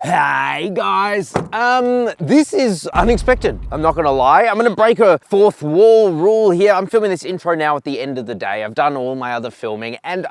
Hey guys, this is unexpected, I'm not gonna lie. I'm gonna break a fourth wall rule here. I'm filming this intro now at the end of the day. I've done all my other filming and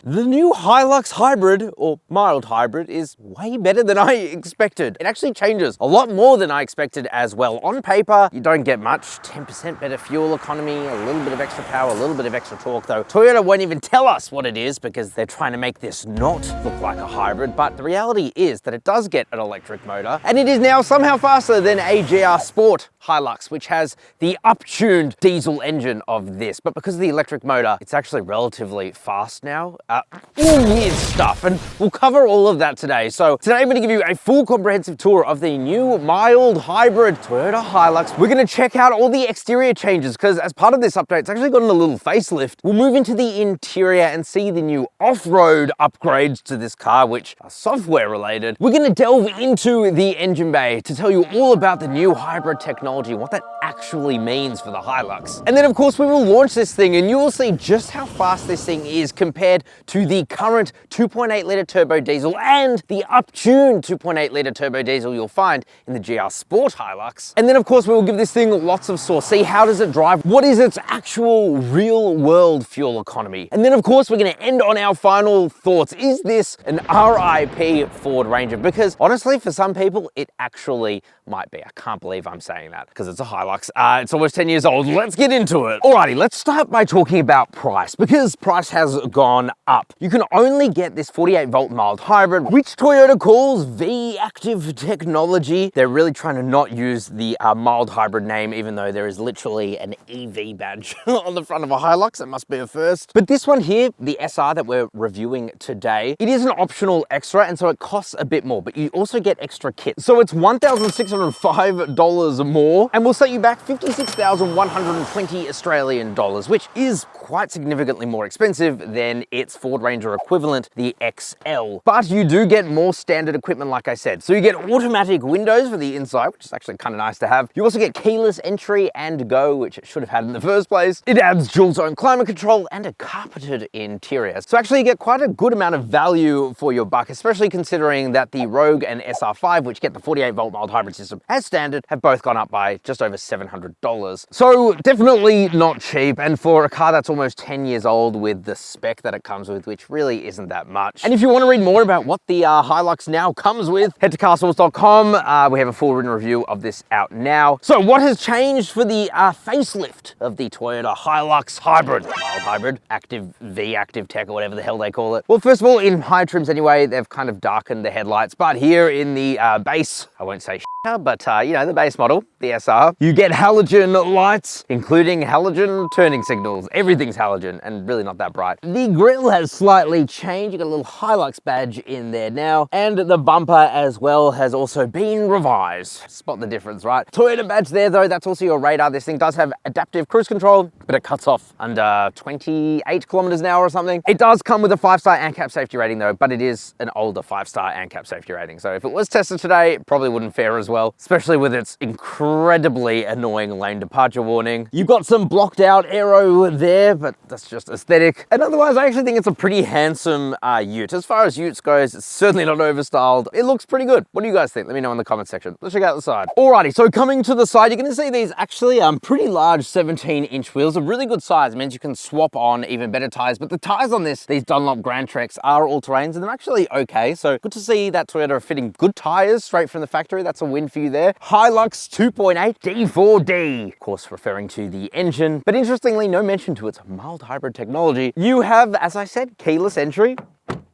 the new HiLux hybrid, or mild hybrid, is way better than I expected. It actually changes a lot more than I expected as well. On paper, you don't get much, 10% better fuel economy, a little bit of extra power, a little bit of extra torque though. Toyota won't even tell us what it is because they're trying to make this not look like a hybrid, but the reality is that it does get an electric motor, and it is now somehow faster than a GR Sport HiLux, which has the up-tuned diesel engine of this. But because of the electric motor, it's actually relatively fast now. All weird stuff, and we'll cover all of that today. So today I'm going to give you a full comprehensive tour of the new mild hybrid Toyota HiLux. We're going to check out all the exterior changes because as part of this update, it's actually gotten a little facelift. We'll move into the interior and see the new off-road upgrades to this car, which are software related. We're going to delve into the engine bay to tell you all about the new hybrid technology and what that actually means for the HiLux. And then of course we will launch this thing and you will see just how fast this thing is compared to the current 2.8 litre turbo diesel and the up-tuned 2.8 litre turbo diesel you'll find in the GR Sport HiLux. And then of course we will give this thing lots of sauce. See, how does it drive? What is its actual real world fuel economy? And then of course we're going to end on our final thoughts. Is this an RIP Ford Ranger? Because honestly, for some people, it actually might be. I can't believe I'm saying that because it's a HiLux. It's almost 10 years old. Let's get into it. Alrighty, let's start by talking about price because price has gone up. You can only get this 48-volt mild hybrid, which Toyota calls V-Active technology. They're really trying to not use the mild hybrid name, even though there is literally an EV badge on the front of a HiLux. It must be a first. But this one here, the SR that we're reviewing today, it is an optional extra, and so it costs a bit more, but you also get extra kit. So it's $1,605 more, and we'll set you back 56,120 Australian dollars, which is quite significantly more expensive than its Ford Ranger equivalent, the XL. But you do get more standard equipment, like I said. So you get automatic windows for the inside, which is actually kind of nice to have. You also get keyless entry and go, which it should have had in the first place. It adds dual zone climate control and a carpeted interior. So actually you get quite a good amount of value for your buck, especially considering that the Rogue and SR5, which get the 48-volt mild hybrid system as standard, have both gone up by just over $700. So definitely not cheap, and for a car that's almost 10 years old with the spec that it comes with, which really isn't that much. And if you want to read more about what the HiLux now comes with, head to CarSauce.com. We have a full written review of this out now. So what has changed for the facelift of the Toyota HiLux hybrid? Mild hybrid, active V-Active tech, or whatever the hell they call it. Well, first of all, in high trims anyway, they've kind of darkened the headlights, but here in the base, I won't say but you know, the base model, the SR, you get halogen lights, including halogen turning signals. Everything's halogen and really not that bright. The grille has slightly changed. You got a little HiLux badge in there now, and the bumper as well has also been revised. Spot the difference, right? Toyota badge there though, that's also your radar. This thing does have adaptive cruise control, but it cuts off under 28 kilometers an hour or something. It does come with a 5-star ANCAP safety rating though, but it is an older 5-star ANCAP safety rating. So if it was tested today, it probably wouldn't fare as well, especially with its incredibly annoying lane departure warning. You've got some blocked out aero there, but that's just aesthetic. And otherwise, I actually think it's a pretty handsome Ute. As far as Utes goes, it's certainly not overstyled. It looks pretty good. What do you guys think? Let me know in the comment section. Let's check out the side. Alrighty, so coming to the side, you're gonna see these actually pretty large 17-inch wheels, a really good size. It means you can swap on even better tires, but the tires on these Dunlop Grand Treks are all-terrains and they're actually okay. So good to see that Toyota are fitting good tires straight from the factory. That's a win for you there. HiLux 2.8 D4D, of course referring to the engine, but interestingly no mention to its mild hybrid technology. You have, as I said, keyless entry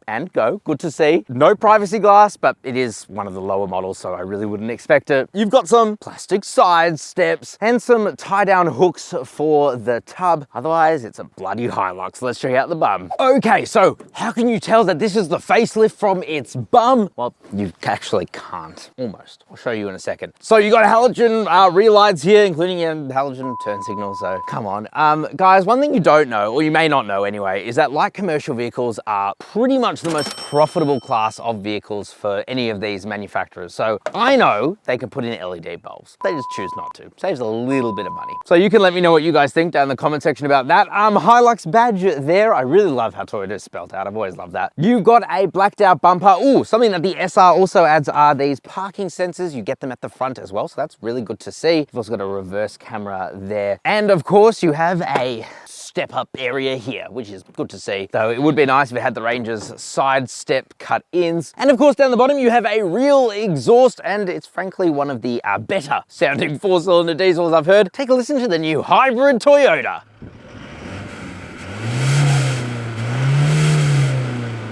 and go. Good to see. No privacy glass, but it is one of the lower models, so I really wouldn't expect it. You've got some plastic side steps and some tie-down hooks for the tub. Otherwise, it's a bloody HiLux. Let's check out the bum. Okay, so how can you tell that this is the facelift from its bum? Well, you actually can't. Almost. I'll show you in a second. So you got halogen rear lights here, including your halogen turn signal, so come on. Guys, one thing you don't know, or you may not know anyway, is that light commercial vehicles are pretty much much the most profitable class of vehicles for any of these manufacturers. So I know they can put in LED bulbs. They just choose not to. Saves a little bit of money. So you can let me know what you guys think down in the comment section about that. HiLux badge there. I really love how Toyota is spelled out. I've always loved that. You've got a blacked out bumper. Ooh, something that the SR also adds are these parking sensors. You get them at the front as well, so that's really good to see. You've also got a reverse camera there. And of course, you have a step-up area here, which is good to see. Though it would be nice if it had the Ranger's side step cut-ins. And of course, down the bottom, you have a real exhaust, and it's frankly one of the better sounding 4-cylinder diesels I've heard. Take a listen to the new hybrid Toyota.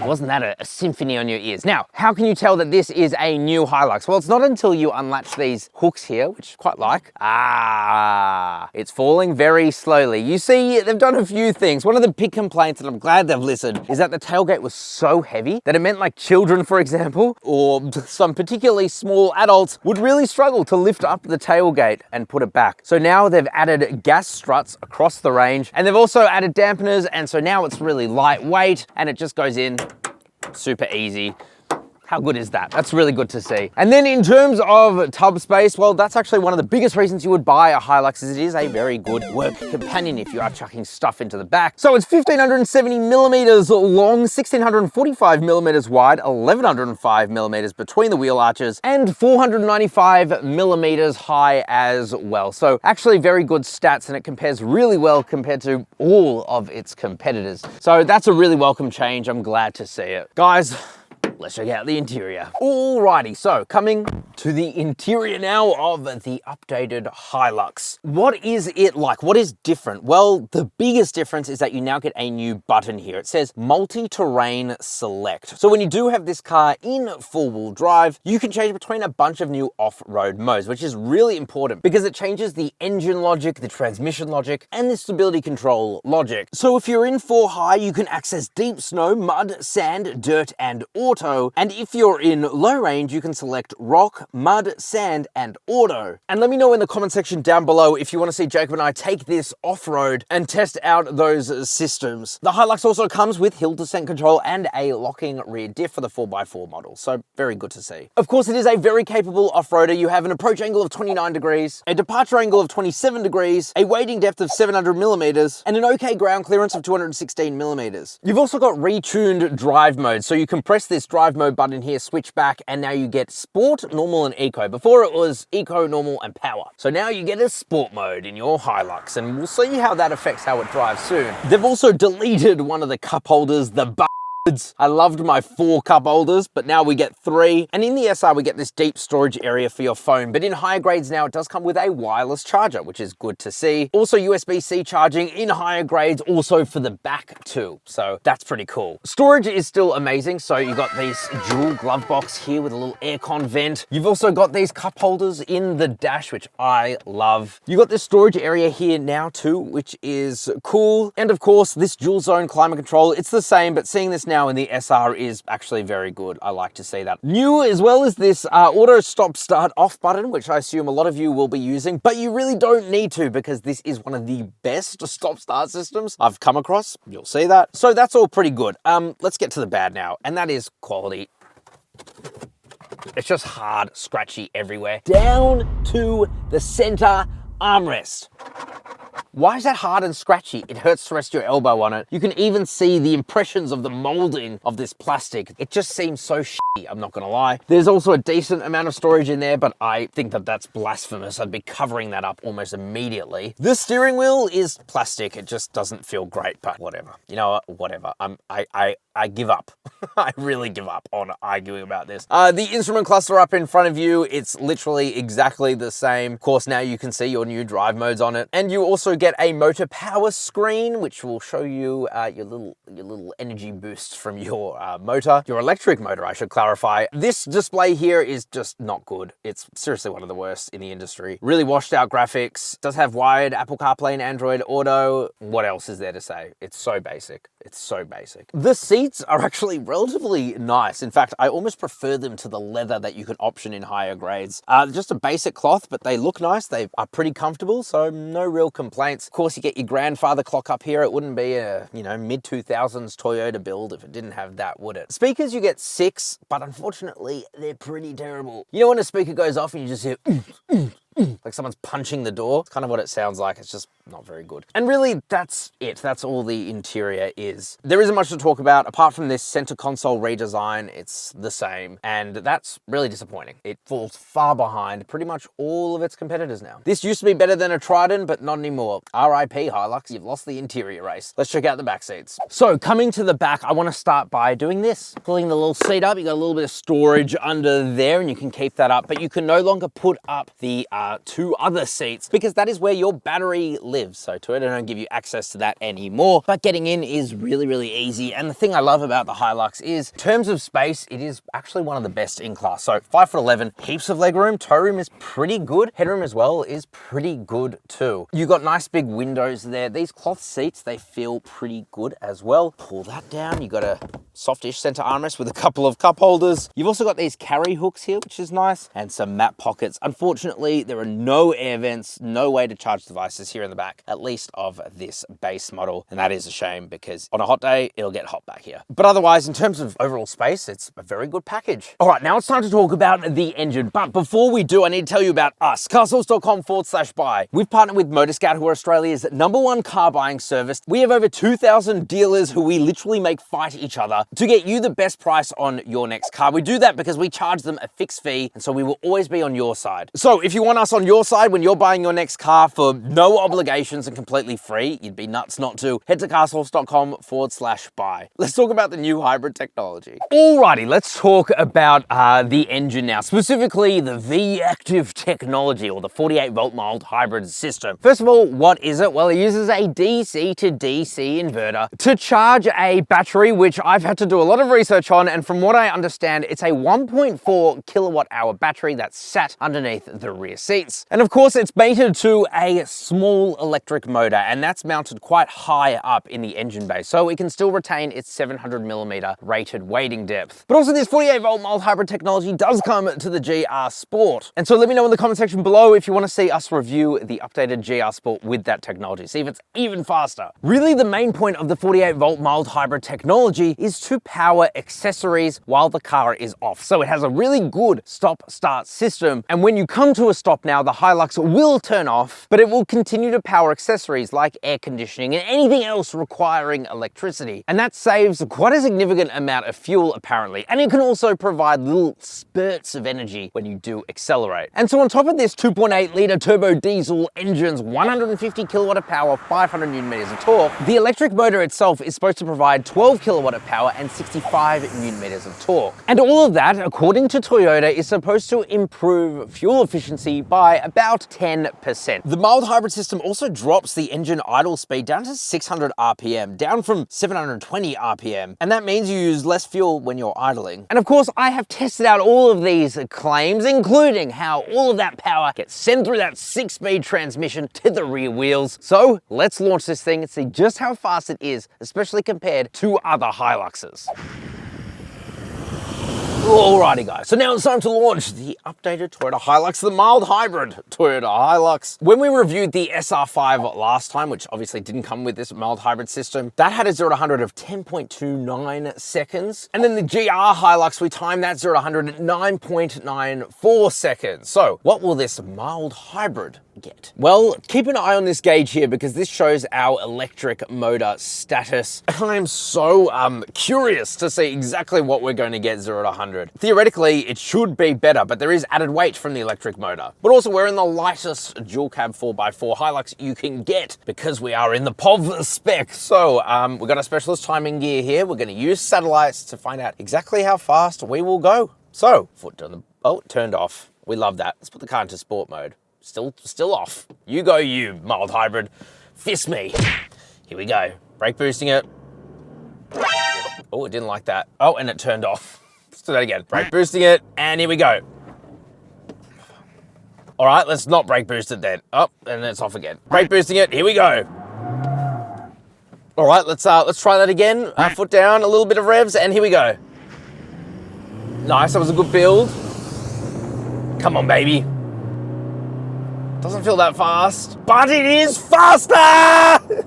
Wasn't that a symphony on your ears? Now, how can you tell that this is a new HiLux? Well, it's not until you unlatch these hooks here, which I quite like. It's falling very slowly. You see, they've done a few things. One of the big complaints, and I'm glad they've listened, is that the tailgate was so heavy that it meant like children, for example, or some particularly small adults would really struggle to lift up the tailgate and put it back. So now they've added gas struts across the range, and they've also added dampeners, and so now it's really lightweight, and it just goes in super easy. How good is that? That's really good to see. And then in terms of tub space, well, that's actually one of the biggest reasons you would buy a HiLux, is it is a very good work companion if you are chucking stuff into the back. So it's 1,570 millimeters long, 1,645 millimeters wide, 1,105 millimeters between the wheel arches, and 495 millimeters high as well. So actually very good stats, and it compares really well compared to all of its competitors. So that's a really welcome change. I'm glad to see it. Guys, let's check out the interior. Alrighty, so coming to the interior now of the updated HiLux. What is it like? What is different? Well, the biggest difference is that you now get a new button here. It says multi-terrain select. So when you do have this car in four-wheel drive, you can change between a bunch of new off-road modes, which is really important because it changes the engine logic, the transmission logic, and the stability control logic. So if you're in 4High, you can access deep snow, mud, sand, dirt, and auto. And if you're in low range, you can select rock, mud, sand, and auto. And let me know in the comment section down below if you want to see Jacob and I take this off-road and test out those systems. The HiLux also comes with hill descent control and a locking rear diff for the 4x4 model, so very good to see. Of course, it is a very capable off-roader. You have an approach angle of 29 degrees, a departure angle of 27 degrees, a wading depth of 700 millimeters, and an okay ground clearance of 216 millimeters. You've also got retuned drive mode, so you can press this drive mode button here, switch back, and now you get sport, normal, and eco. Before it was eco, normal, and power. So now you get a sport mode in your HiLux, and we'll see how that affects how it drives soon. They've also deleted one of the cup holders, the Bakkies. I loved my 4 cup holders, but now we get 3. And in the SR, we get this deep storage area for your phone. But in higher grades now, it does come with a wireless charger, which is good to see. Also USB-C charging in higher grades, also for the back too. So that's pretty cool. Storage is still amazing. So you got this dual glove box here with a little aircon vent. You've also got these cup holders in the dash, which I love. You got this storage area here now too, which is cool. And of course, this dual zone climate control, it's the same, but seeing this now in the SR is actually very good. I like to see that. New as well as this auto stop start off button, which I assume a lot of you will be using, but you really don't need to because this is one of the best stop start systems I've come across. You'll see that. So that's all pretty good. Let's get to the bad now, and that is quality. It's just hard, scratchy everywhere. Down to the center armrest. Why is that hard and scratchy? It hurts to rest your elbow on it. You can even see the impressions of the molding of this plastic. It just seems so shitty, I'm not gonna lie. There's also a decent amount of storage in there, but I think that that's blasphemous. I'd be covering that up almost immediately. The steering wheel is plastic. It just doesn't feel great, but whatever. You know what? Whatever. I give up. I really give up on arguing about this. The instrument cluster up in front of you, it's literally exactly the same. Of course, now you can see your new drive modes on it. And you also get a motor power screen, which will show you your little energy boosts from your motor. Your electric motor, I should clarify. This display here is just not good. It's seriously one of the worst in the industry. Really washed out graphics. Does have wired Apple CarPlay and Android Auto. What else is there to say? It's so basic. It's so basic. The seats are actually relatively nice. In fact, I almost prefer them to the leather that you can option in higher grades. Just a basic cloth, but they look nice. They are pretty comfortable, so no real complaints. Of course, you get your grandfather clock up here. It wouldn't be a, mid-2000s Toyota build if it didn't have that, would it? Speakers, you get 6, but unfortunately, they're pretty terrible. You know when a speaker goes off and you just hear like someone's punching the door? It's kind of what it sounds like. It's just not very good. And really, that's it. That's all the interior is. There isn't much to talk about. Apart from this center console redesign, it's the same. And that's really disappointing. It falls far behind pretty much all of its competitors now. This used to be better than a Triton, but not anymore. RIP HiLux, you've lost the interior race. Let's check out the back seats. So coming to the back, I want to start by doing this. Pulling the little seat up, you got a little bit of storage under there and you can keep that up, but you can no longer put up the 2 other seats because that is where your battery lives. So Toyota don't give you access to that anymore, but getting in is really, really easy. And the thing I love about the HiLux is, in terms of space, it is actually one of the best in class. So 5'11", heaps of legroom, toe room is pretty good. Headroom as well is pretty good too. You got nice big windows there. These cloth seats, they feel pretty good as well. Pull that down. You got a softish center armrest with a couple of cup holders. You've also got these carry hooks here, which is nice, and some map pockets. Unfortunately, there are no air vents, no way to charge devices here in the back, at least of this base model. And that is a shame because on a hot day, it'll get hot back here. But otherwise, in terms of overall space, it's a very good package. All right, now it's time to talk about the engine. But before we do, I need to tell you about us, carsauce.com/buy. We've partnered with Motorscout, who are Australia's #1 car buying service. We have over 2,000 dealers who we literally make fight each other to get you the best price on your next car. We do that because we charge them a fixed fee, and so we will always be on your side. So if you want us on your side when you're buying your next car for no obligations and completely free, you'd be nuts not to, head to carsauce.com/buy. Let's talk about the new hybrid technology. Alrighty, let's talk about the engine now, specifically the V-Active technology, or the 48-volt mild hybrid system. First of all, what is it? Well, it uses a DC to DC inverter to charge a battery, which I've had to do a lot of research on, and from what I understand, it's a 1.4 kilowatt hour battery that's sat underneath the rear seats. And of course, it's mated to a small electric motor, and that's mounted quite high up in the engine bay, so it can still retain its 700mm rated wading depth. But also, this 48-volt mild hybrid technology does come to the GR Sport. And so let me know in the comment section below if you want to see us review the updated GR Sport with that technology, see if it's even faster. Really, the main point of the 48-volt mild hybrid technology is to power accessories while the car is off. So it has a really good stop-start system, and when you come to a stop now, the HiLux will turn off, but it will continue to power accessories like air conditioning and anything else requiring electricity. And that saves quite a significant amount of fuel, apparently. And it can also provide little spurts of energy when you do accelerate. And so on top of this 2.8-litre turbo diesel engine's 150 kilowatt of power, 500 newton meters of torque, the electric motor itself is supposed to provide 12 kilowatt of power and 65 newton meters of torque. And all of that, according to Toyota, is supposed to improve fuel efficiency by about 10%. The mild hybrid system also drops the engine idle speed down to 600 RPM, down from 720 RPM. And that means you use less fuel when you're idling. And of course, I have tested out all of these claims, including how all of that power gets sent through that 6-speed transmission to the rear wheels. So let's launch this thing and see just how fast it is, especially compared to other HiLuxes. Alrighty guys, so now it's time to launch the updated Toyota HiLux, the mild hybrid Toyota HiLux. When we reviewed the SR5 last time, which obviously didn't come with this mild hybrid system, that had a 0 to 100 of 10.29 seconds. And then the GR HiLux, we timed that 0 to 100 at 9.94 seconds. So what will this mild hybrid get? Well, keep an eye on this gauge here because this shows our electric motor status. I am so curious to see exactly what we're going to get 0 to 100. Theoretically, it should be better, but there is added weight from the electric motor. But also, we're in the lightest dual cab 4x4 HiLux you can get because we are in the POV spec. So we've got a specialist timing gear here. We're going to use satellites to find out exactly how fast we will go. So, foot on the, oh, turned off. We love that. Let's put the car into sport mode. Still off. You go, you mild hybrid. Fist me. Here we go. Brake boosting it. Oh, it didn't like that. Oh, and it turned off. Let's do that again. Brake boosting it, and here we go. All right, let's not brake boost it then. Oh, and it's off again. Brake boosting it, here we go. All right, let's try that again. Foot down, a little bit of revs, and here we go. Nice, that was a good build. Come on, baby. Doesn't feel that fast, but it is faster! 0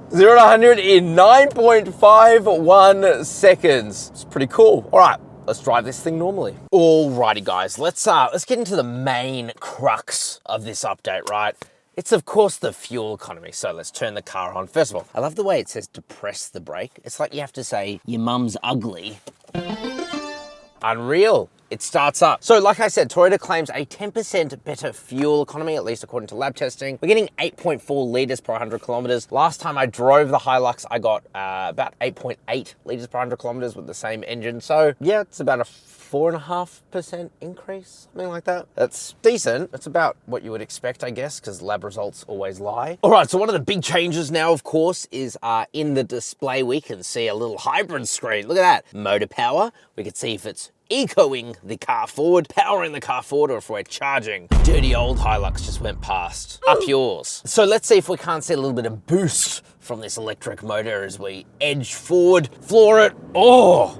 to 100 in 9.51 seconds. It's pretty cool. All right, let's drive this thing normally. Alrighty, guys, let's get into the main crux of this update, right? It's, of course, the fuel economy. So let's turn the car on. First of all, I love the way it says depress the brake. It's like you have to say, your mum's ugly. Unreal. It starts up. So like I said, Toyota claims a 10% better fuel economy, at least according to lab testing. We're getting 8.4 litres per 100 kilometres. Last time I drove the HiLux, I got about 8.8 litres per 100 kilometres with the same engine. So yeah, it's about a 4.5% increase, something like that. That's decent. That's about what you would expect, I guess, because lab results always lie. All right, so one of the big changes now, of course, is in the display, we can see a little hybrid screen. Look at that. Motor power. We can see if it's ecoing the car forward, powering the car forward, or if we're charging. Dirty old HiLux just went past. Up yours. So let's see if we can't see a little bit of boost from this electric motor as we edge forward, floor it. Oh!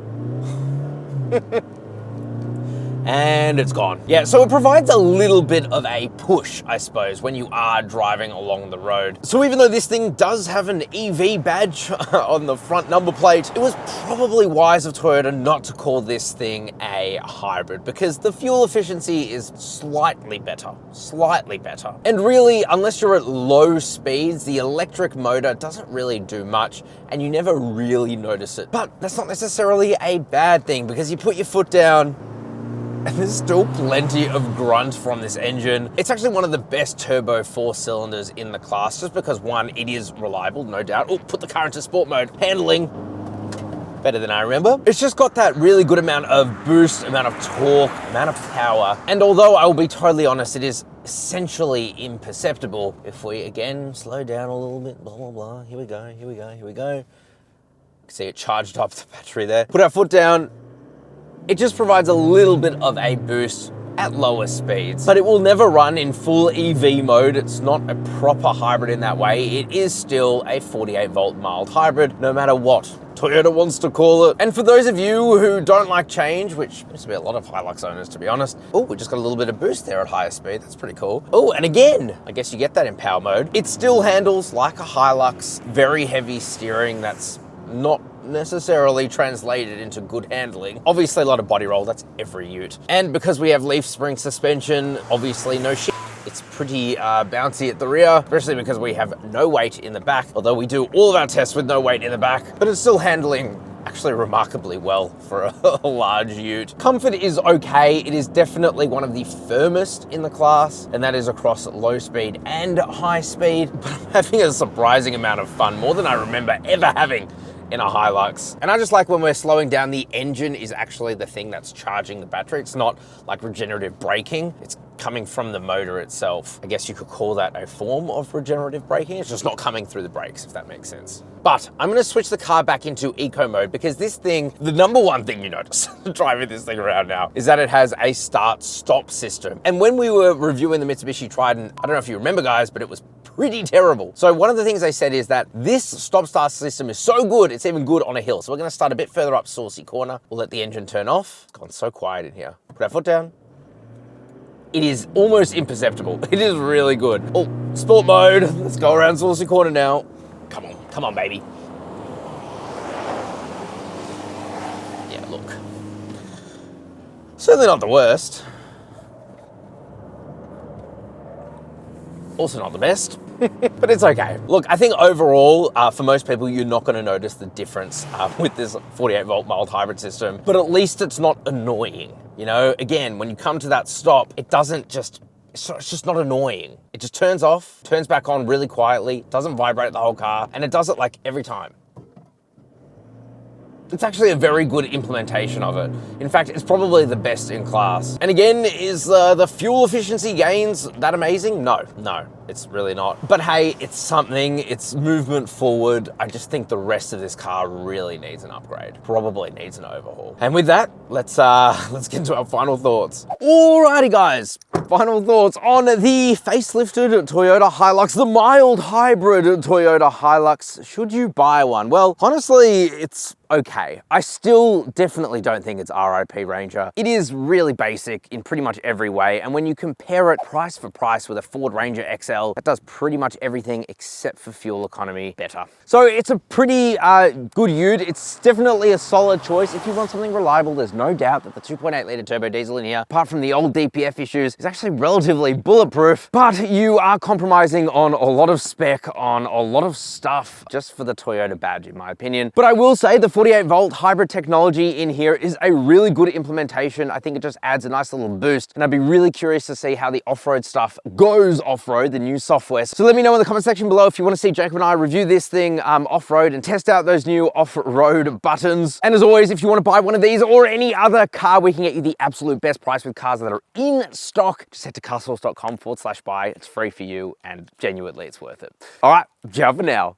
And it's gone. Yeah, so it provides a little bit of a push, I suppose, when you are driving along the road. So even though this thing does have an EV badge on the front number plate, it was probably wise of Toyota not to call this thing a hybrid, because the fuel efficiency is slightly better. And really, unless you're at low speeds, the electric motor doesn't really do much, and you never really notice it. But that's not necessarily a bad thing, because you put your foot down, and there's still plenty of grunt from this engine. It's actually one of the best turbo 4 cylinders in the class, just because one, it is reliable, no doubt. Oh, put the car into sport mode. Handling, better than I remember. It's just got that really good amount of boost, amount of torque, amount of power. And although I will be totally honest, it is essentially imperceptible. If we, again, slow down a little bit, blah, blah, blah. Here we go. You can see it charged up the battery there. Put our foot down. It just provides a little bit of a boost at lower speeds, but it will never run in full EV mode. It's not a proper hybrid in that way. It is still a 48 volt mild hybrid, no matter what Toyota wants to call it. And for those of you who don't like change, which seems to be a lot of HiLux owners, to be honest. Oh, we just got a little bit of boost there at higher speed. That's pretty cool. Oh, and again, I guess you get that in power mode. It still handles like a HiLux, very heavy steering. That's not necessarily translated into good handling. Obviously a lot of body roll, that's every Ute. And because we have leaf spring suspension, obviously no shit. It's pretty bouncy at the rear, especially because we have no weight in the back, although we do all of our tests with no weight in the back, but it's still handling actually remarkably well for a large Ute. Comfort is okay. It is definitely one of the firmest in the class, and that is across low speed and high speed, but I'm having a surprising amount of fun, more than I remember ever having in a HiLux. And I just like when we're slowing down, the engine is actually the thing that's charging the battery. It's not like regenerative braking. It's coming from the motor itself. I guess you could call that a form of regenerative braking. It's just not coming through the brakes, if that makes sense. But I'm gonna switch the car back into eco mode, because this thing, the number one thing you notice driving this thing around now, is that it has a start-stop system. And when we were reviewing the Mitsubishi Triton, I don't know if you remember, guys, but it was pretty terrible. So one of the things they said is that this stop-start system is so good, it's even good on a hill. So we're gonna start a bit further up Saucy Corner. We'll let the engine turn off. It's gone so quiet in here. Put our foot down. It is almost imperceptible. It is really good. Oh, sport mode. Let's go around Saucy Corner now. Come on, baby. Yeah, look. Certainly not the worst. Also not the best, but it's okay. Look, I think overall, for most people, you're not gonna notice the difference with this 48 volt mild hybrid system, but at least it's not annoying. You know, again, when you come to that stop, it doesn't just, it's just not annoying. It just turns off, turns back on really quietly, doesn't vibrate the whole car, and it does it like every time. It's actually a very good implementation of it. In fact, it's probably the best in class. And again, is the fuel efficiency gains that amazing? No. It's really not. But hey, it's something, it's movement forward. I just think the rest of this car really needs an upgrade. Probably needs an overhaul. And with that, let's get into our final thoughts. Alrighty guys, final thoughts on the facelifted Toyota HiLux, the mild hybrid Toyota HiLux. Should you buy one? Well, honestly, it's okay. I still definitely don't think it's RIP Ranger. It is really basic in pretty much every way, and when you compare it price for price with a Ford Ranger XL, that does pretty much everything except for fuel economy better. So it's a pretty good ute. It's definitely a solid choice. If you want something reliable, there's no doubt that the 2.8 litre turbo diesel in here, apart from the old DPF issues, is actually relatively bulletproof, but you are compromising on a lot of spec, on a lot of stuff, just for the Toyota badge, in my opinion. But I will say the 48-volt hybrid technology in here is a really good implementation. I think it just adds a nice little boost, and I'd be really curious to see how the off-road stuff goes off-road, the new software. So let me know in the comment section below if you want to see Jacob and I review this thing off-road and test out those new off-road buttons. And as always, if you want to buy one of these or any other car, we can get you the absolute best price with cars that are in stock. Just head to carsauce.com/buy. It's free for you, and genuinely it's worth it. All right, ciao for now.